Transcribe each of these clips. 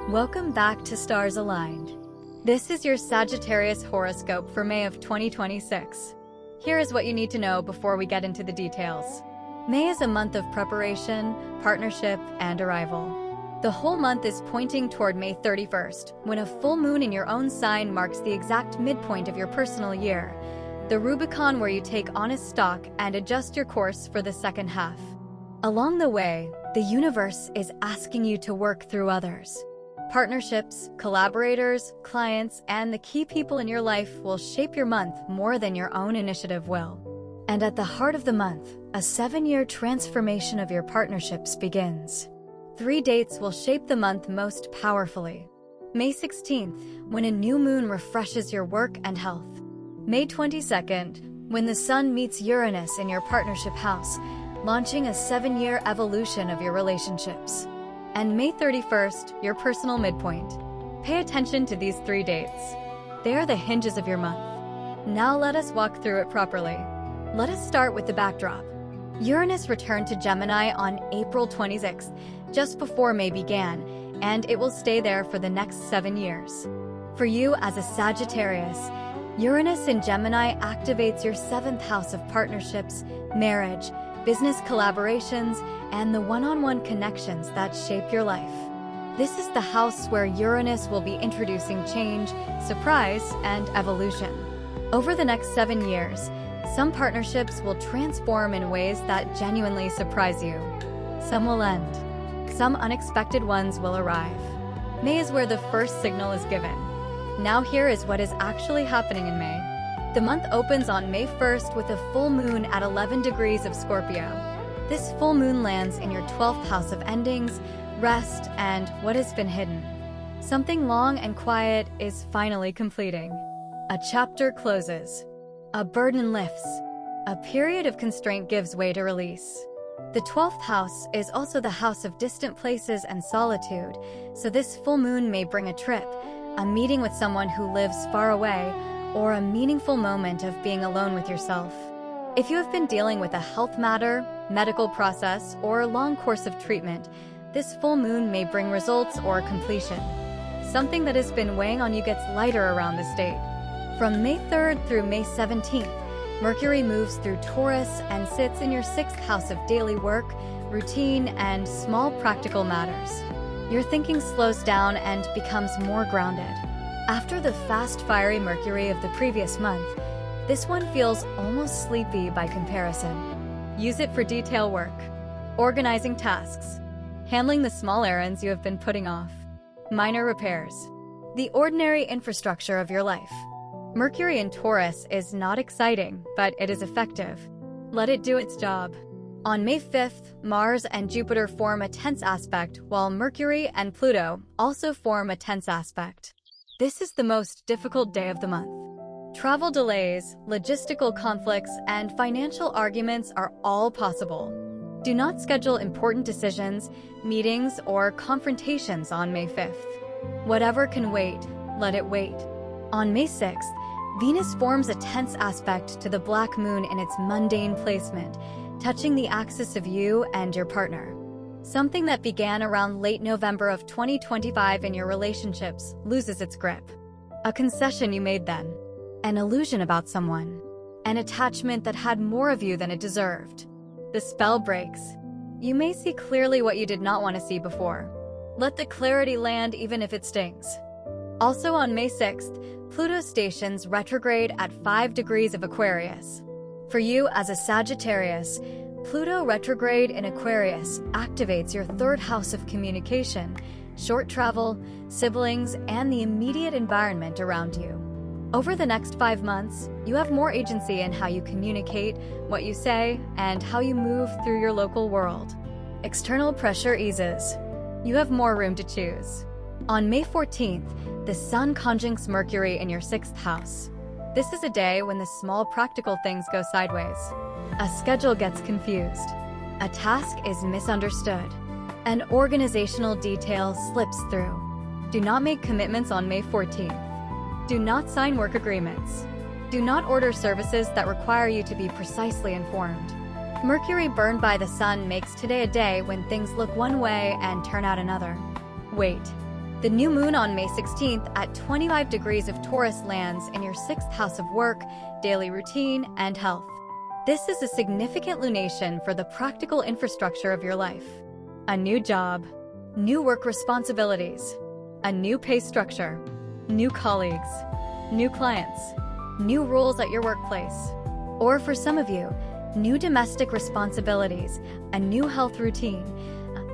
Welcome back to Stars Aligned. This is your Sagittarius horoscope for May of 2026. Here is what you need to know before we get into the details. May is a month of preparation, partnership, and arrival. The whole month is pointing toward May 31st, when a full moon in your own sign marks the exact midpoint of your personal year, the Rubicon where you take honest stock and adjust your course for the second half. Along the way, the universe is asking you to work through others. Partnerships, collaborators, clients, and the key people in your life will shape your month more than your own initiative will. And at the heart of the month, a 7-year transformation of your partnerships begins. 3 dates will shape the month most powerfully. May 16th, when a new moon refreshes your work and health. May 22nd, when the Sun meets Uranus in your partnership house, launching a 7-year evolution of your relationships. And May 31st, your personal midpoint. Pay attention to these 3 dates. They are the hinges of your month. Now let us walk through it properly. Let us start with the backdrop. Uranus returned to Gemini on April 26th, just before May began, and it will stay there for the next 7 years. For you as a Sagittarius, Uranus in Gemini activates your 7th house of partnerships, marriage, business collaborations, and the one-on-one connections that shape your life. This is the house where Uranus will be introducing change, surprise, and evolution. Over the next 7 years, some partnerships will transform in ways that genuinely surprise you. Some will end. Some unexpected ones will arrive. May is where the first signal is given. Now here is what is actually happening in May. The month opens on May 1st with a full moon at 11 degrees of Scorpio. This full moon lands in your 12th house of endings, rest, and what has been hidden. Something long and quiet is finally completing. A chapter closes. A burden lifts. A period of constraint gives way to release. The 12th house is also the house of distant places and solitude, so this full moon may bring a trip, a meeting with someone who lives far away, or a meaningful moment of being alone with yourself. If you have been dealing with a health matter, medical process, or a long course of treatment, this full moon may bring results or completion. Something that has been weighing on you gets lighter around this date. From May 3rd through May 17th, Mercury moves through Taurus and sits in your 6th house of daily work, routine, and small practical matters. Your thinking slows down and becomes more grounded. After the fast, fiery Mercury of the previous month, this one feels almost sleepy by comparison. Use it for detail work, organizing tasks, handling the small errands you have been putting off, minor repairs, the ordinary infrastructure of your life. Mercury in Taurus is not exciting, but it is effective. Let it do its job. On May 5th, Mars and Jupiter form a tense aspect, while Mercury and Pluto also form a tense aspect. This is the most difficult day of the month. Travel delays, logistical conflicts, and financial arguments are all possible. Do not schedule important decisions, meetings, or confrontations on May 5th. Whatever can wait, let it wait. On May 6th, Venus forms a tense aspect to the black moon in its mundane placement, touching the axis of you and your partner. Something that began around late November of 2025 in your relationships loses its grip. A concession you made then. An illusion about someone. An attachment that had more of you than it deserved. The spell breaks. You may see clearly what you did not want to see before. Let the clarity land even if it stings. Also on May 6th, Pluto stations retrograde at 5 degrees of Aquarius. For you as a Sagittarius, Pluto retrograde in Aquarius activates your 3rd house of communication, short travel, siblings, and the immediate environment around you. Over the next 5 months, you have more agency in how you communicate, what you say, and how you move through your local world. External pressure eases. You have more room to choose. On May 14th, the Sun conjuncts Mercury in your 6th house. This is a day when the small practical things go sideways. A schedule gets confused. A task is misunderstood. An organizational detail slips through. Do not make commitments on May 14th. Do not sign work agreements. Do not order services that require you to be precisely informed. Mercury burned by the Sun makes today a day when things look one way and turn out another. Wait. The new moon on May 16th at 25 degrees of Taurus lands in your 6th house of work, daily routine, and health. This is a significant lunation for the practical infrastructure of your life. A new job, new work responsibilities, a new pay structure, new colleagues, new clients, new rules at your workplace. Or for some of you, new domestic responsibilities, a new health routine,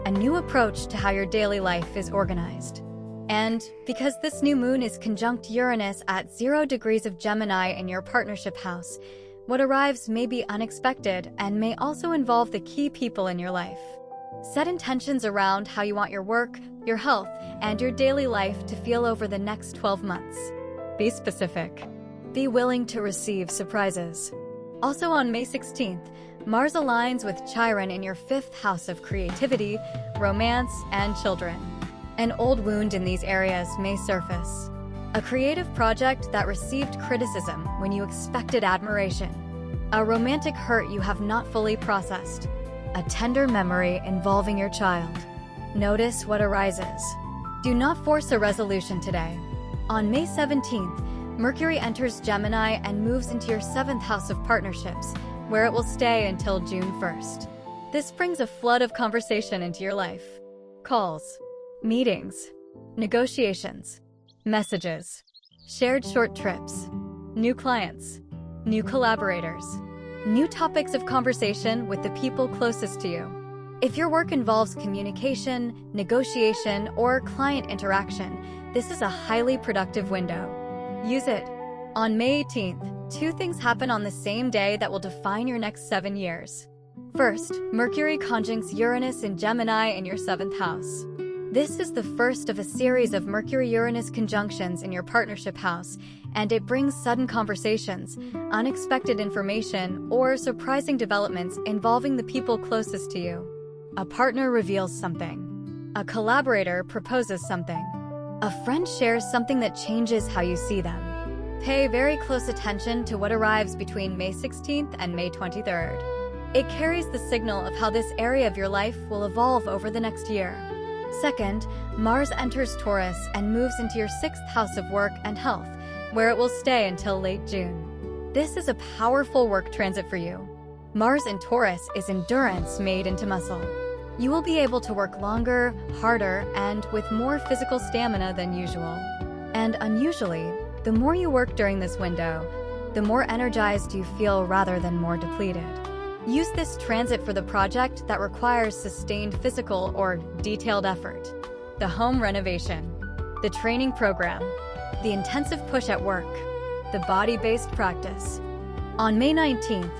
a new approach to how your daily life is organized. And because this new moon is conjunct Uranus at 0 degrees of Gemini in your partnership house, what arrives may be unexpected and may also involve the key people in your life. Set intentions around how you want your work, your health, and your daily life to feel over the next 12 months. Be specific. Be willing to receive surprises. Also on May 16th, Mars aligns with Chiron in your 5th house of creativity, romance, and children. An old wound in these areas may surface. A creative project that received criticism when you expected admiration. A romantic hurt you have not fully processed. A tender memory involving your child. Notice what arises. Do not force a resolution today. On May 17th, Mercury enters Gemini and moves into your 7th house of partnerships, where it will stay until June 1st. This brings a flood of conversation into your life. Calls, meetings, negotiations, messages, shared short trips, new clients, new collaborators, new topics of conversation with the people closest to you. If your work involves communication, negotiation, or client interaction, this is a highly productive window. Use it. On May 18th, 2 things happen on the same day that will define your next 7 years. First, Mercury conjuncts Uranus in Gemini in your 7th house. This is the first of a series of Mercury-Uranus conjunctions in your partnership house, and it brings sudden conversations, unexpected information, or surprising developments involving the people closest to you. A partner reveals something. A collaborator proposes something. A friend shares something that changes how you see them. Pay very close attention to what arrives between May 16th and May 23rd. It carries the signal of how this area of your life will evolve over the next year. Second, Mars enters Taurus and moves into your 6th house of work and health, where it will stay until late June. This is a powerful work transit for you. Mars in Taurus is endurance made into muscle. You will be able to work longer, harder, and with more physical stamina than usual. And unusually, the more you work during this window, the more energized you feel rather than more depleted. Use this transit for the project that requires sustained physical or detailed effort. The home renovation, the training program, the intensive push at work, the body-based practice. On May 19th,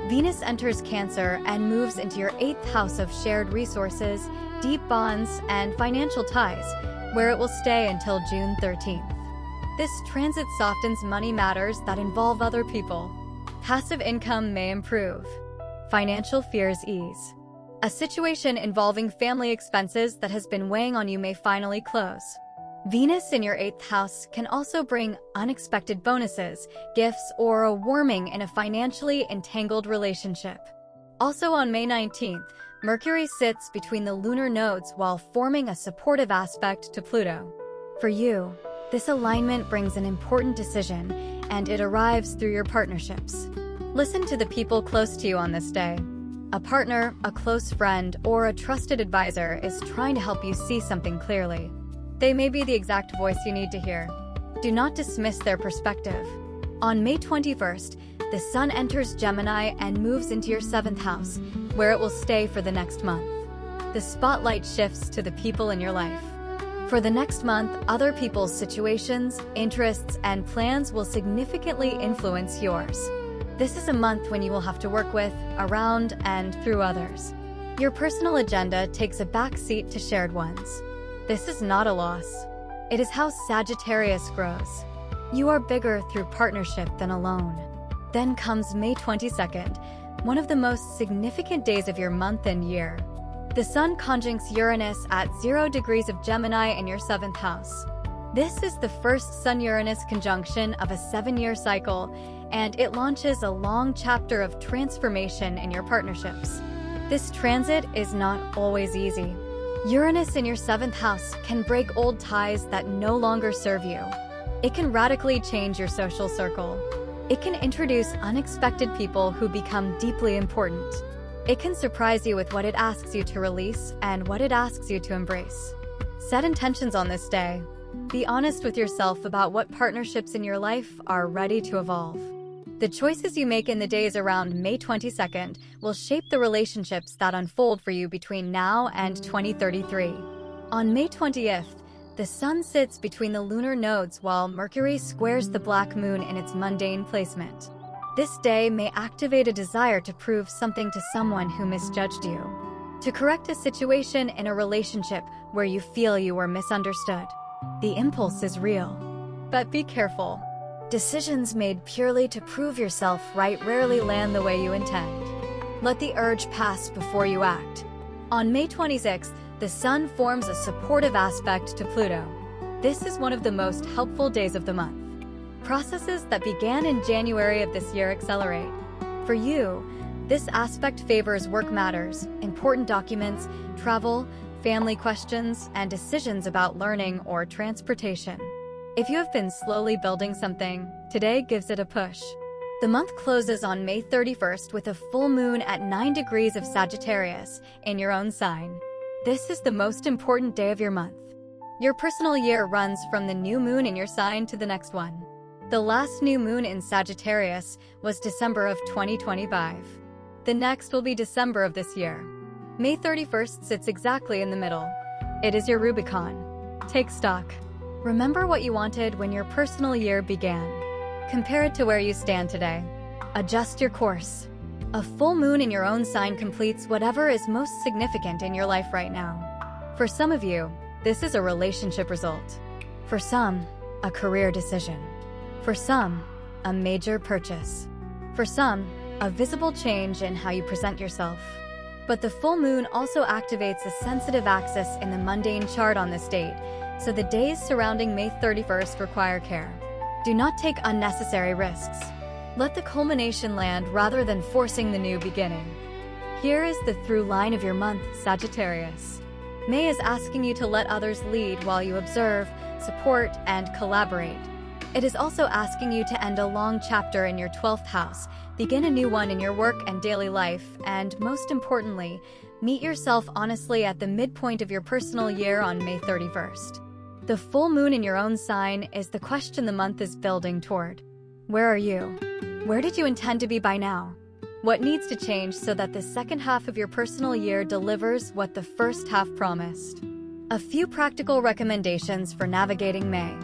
Venus enters Cancer and moves into your 8th house of shared resources, deep bonds, and financial ties, where it will stay until June 13th. This transit softens money matters that involve other people. Passive income may improve. Financial fears ease. A situation involving family expenses that has been weighing on you may finally close. Venus in your 8th house can also bring unexpected bonuses, gifts, or a warming in a financially entangled relationship. Also on May 19th, Mercury sits between the lunar nodes while forming a supportive aspect to Pluto. For you, this alignment brings an important decision, and it arrives through your partnerships. Listen to the people close to you on this day. A partner, a close friend, or a trusted advisor is trying to help you see something clearly. They may be the exact voice you need to hear. Do not dismiss their perspective. On May 21st, the Sun enters Gemini and moves into your 7th house, where it will stay for the next month. The spotlight shifts to the people in your life. For the next month, other people's situations, interests, and plans will significantly influence yours. This is a month when you will have to work with, around, and through others. Your personal agenda takes a back seat to shared ones. This is not a loss. It is how Sagittarius grows. You are bigger through partnership than alone. Then comes May 22nd, one of the most significant days of your month and year. The Sun conjuncts Uranus at 0 degrees of Gemini in your 7th house. This is the first Sun-Uranus conjunction of a 7-year cycle, and it launches a long chapter of transformation in your partnerships. This transit is not always easy. Uranus in your 7th house can break old ties that no longer serve you. It can radically change your social circle. It can introduce unexpected people who become deeply important. It can surprise you with what it asks you to release and what it asks you to embrace. Set intentions on this day. Be honest with yourself about what partnerships in your life are ready to evolve. The choices you make in the days around May 22nd will shape the relationships that unfold for you between now and 2033. On May 20th, the Sun sits between the lunar nodes while Mercury squares the black moon in its mundane placement. This day may activate a desire to prove something to someone who misjudged you, to correct a situation in a relationship where you feel you were misunderstood. The impulse is real, but be careful. Decisions made purely to prove yourself right rarely land the way you intend. Let the urge pass before you act. On May 26th, the Sun forms a supportive aspect to Pluto. This is one of the most helpful days of the month. Processes that began in January of this year accelerate. For you, this aspect favors work matters, important documents, travel, family questions, and decisions about learning or transportation. If you have been slowly building something, today gives it a push. The month closes on May 31st with a full moon at 9 degrees of Sagittarius in your own sign. This is the most important day of your month. Your personal year runs from the new moon in your sign to the next one. The last new moon in Sagittarius was December of 2025. The next will be December of this year. May 31st sits exactly in the middle. It is your Rubicon. Take stock. Remember what you wanted when your personal year began. Compare it to where you stand today. Adjust your course. A full moon in your own sign completes whatever is most significant in your life right now. For some of you, this is a relationship result. For some, a career decision. For some, a major purchase. For some, a visible change in how you present yourself. But the full moon also activates a sensitive axis in the mundane chart on this date, so the days surrounding May 31st require care. Do not take unnecessary risks. Let the culmination land rather than forcing the new beginning. Here is the through line of your month, Sagittarius. May is asking you to let others lead while you observe, support, and collaborate. It is also asking you to end a long chapter in your 12th house, begin a new one in your work and daily life, and most importantly, meet yourself honestly at the midpoint of your personal year on May 31st. The full moon in your own sign is the question the month is building toward. Where are you? Where did you intend to be by now? What needs to change so that the second half of your personal year delivers what the first half promised? A few practical recommendations for navigating May.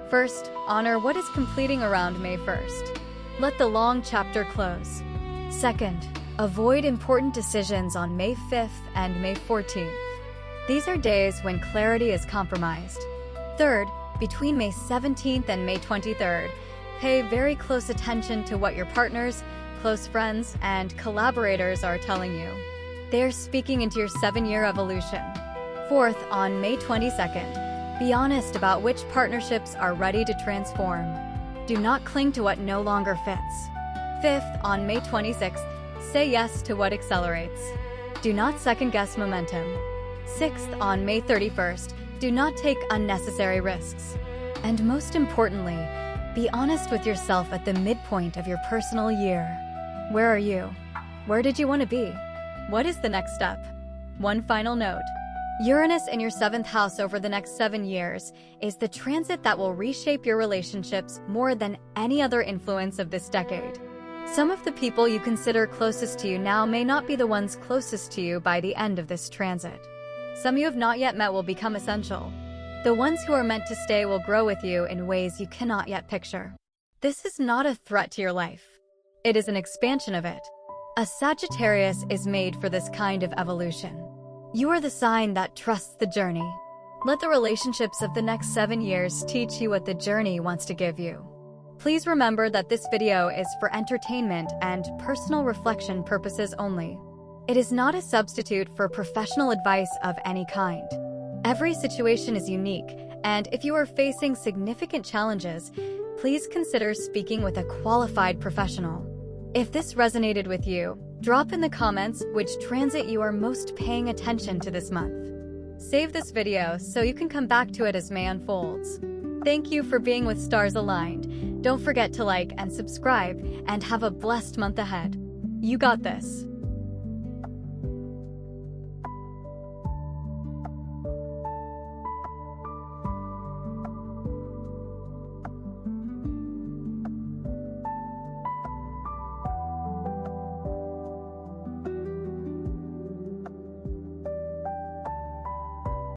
First, honor what is completing around May 1st. Let the long chapter close. Second, avoid important decisions on May 5th and May 14th. These are days when clarity is compromised. Third, between May 17th and May 23rd, pay very close attention to what your partners, close friends, and collaborators are telling you. They are speaking into your 7-year evolution. Fourth, on May 22nd, be honest about which partnerships are ready to transform. Do not cling to what no longer fits. Fifth, on May 26th, say yes to what accelerates. Do not second-guess momentum. Sixth, on May 31st, do not take unnecessary risks. And most importantly, be honest with yourself at the midpoint of your personal year. Where are you? Where did you want to be? What is the next step? One final note. Uranus in your 7th house over the next 7 years is the transit that will reshape your relationships more than any other influence of this decade. Some of the people you consider closest to you now may not be the ones closest to you by the end of this transit. Some you have not yet met will become essential. The ones who are meant to stay will grow with you in ways you cannot yet picture. This is not a threat to your life. It is an expansion of it. A Sagittarius is made for this kind of evolution. You are the sign that trusts the journey. Let the relationships of the next 7 years teach you what the journey wants to give you. Please remember that this video is for entertainment and personal reflection purposes only. It is not a substitute for professional advice of any kind. Every situation is unique, and if you are facing significant challenges, please consider speaking with a qualified professional. If this resonated with you, drop in the comments which transit you are most paying attention to this month. Save this video so you can come back to it as May unfolds. Thank you for being with Stars Aligned. Don't forget to like and subscribe, and have a blessed month ahead. You got this.